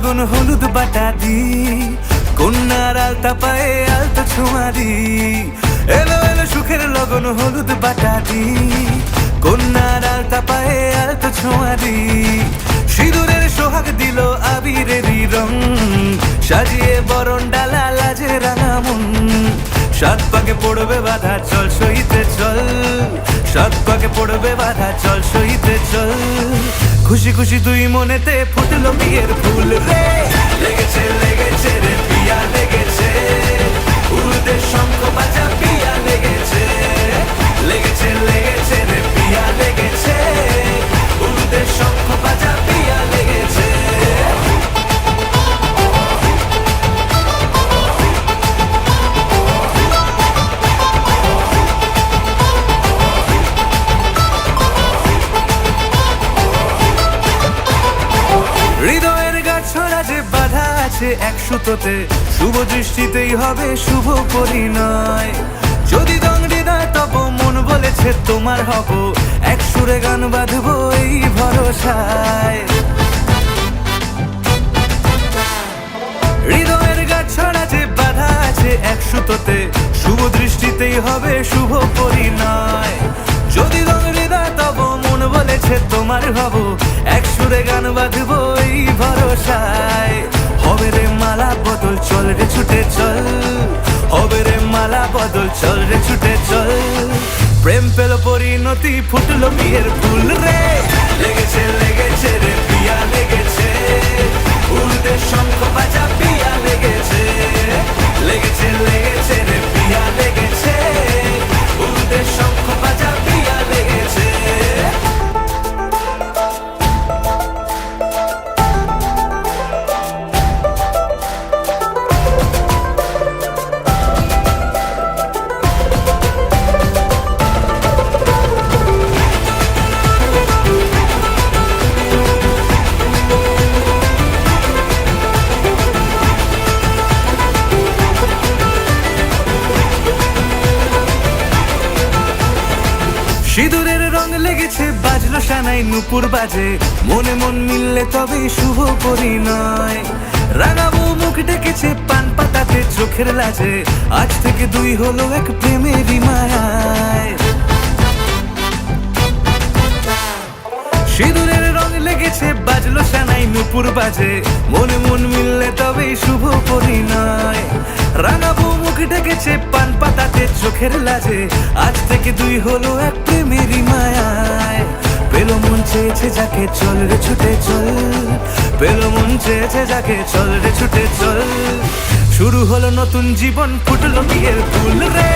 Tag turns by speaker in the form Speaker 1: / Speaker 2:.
Speaker 1: লগন হলুদ বাটা দি, কন্যার আলতা পায়ে আলতা ছোঁয়া দি। এলো এলো সুখের লগন হলুদ বাটা দি, কন্যার আলতা পায়ে আলতা ছোঁয়া দি। সিঁদুরের সোহাগ দিল আবিরেরই রং, সাজিয়ে বরণ ডালা লাজে রাঙা মন। সাত পাকে পড়বে বাধা চল সইতে চল, সাত পাকে পড়বে বাধা চল সইতে চল। খুশি খুশি দুই মনেতে ফুটলো বিয়ের ফুল রে। লেগেছে লেগেছে রে পিয়া লেগেছে, উলুদের শঙ্খ বাজা পিয়া লেগেছে। লেগেছে লেগেছে রে পিয়া লেগেছে, উলুদের শঙ্খ বাজা পিয়া লেগেছে। হৃদয়ের গাছড়া যে বাধা আছে এক সুতোতে, শুভ দৃষ্টিতেই হবে শুভ পরিণয়। যদি দংড়ি দেয় তব মন বলেছে তোমার হব, এক সুরে গান বাঁধবো এই ভরসায়। হৃদয়ের গাছড়া যে বাধা আছে এক সুতোতে, শুভ দৃষ্টিতেই হবে শুভ পরিণয়। যদি দংড়ি দেয় তব মন বলেছে তোমার হব, এক সুরে গান বাঁধবো এই ভরসায়। হবে রে মালা বদল চল রে ছুটে চল, হবে রে মালা বদল চল রে ছুটে চল। প্রেম পেল পরিণতি ফুটলো বিয়ের ফুল রে। লেগেছে লেগেছে রে পিয়া লেগেছে, উলুদের শঙ্খ বাজা পিয়া লেগেছে। লেগেছে লেগেছে রে পিয়া লেগেছে, উলুদের শঙ্খ বাজা পিয়া লেগেছে। সিঁদুরের রং লেগেছে বাজলো সানাই নুপুর বাজে, মনে মন মিললে তবে শুভ পরিণয়। রাঙাবো মুখ ডেকেছে পান পাতাতে চোখের লাজে, আজ থেকে দুই হলো এক প্রেমেরই মায়ায়। সিঁদুরের রং লেগেছে বাজলো সানাই নুপুর বাজে, মনে মন মিললে তবে শুভ পরিণয়। রাঙাবো মুখ ডেকেছে পান পাতাতে চোখের লাজে, আজ থেকে দুই হলো এক প্রেমেরই মায়ায়। পেলো মন চেয়েছে যাকে চল রে ছুটে চল, পেলো মন চেয়েছে যাকে চল রে ছুটে চল। শুরু হলো নতুন জীবন ফুটলো বিয়ের ফুল রে।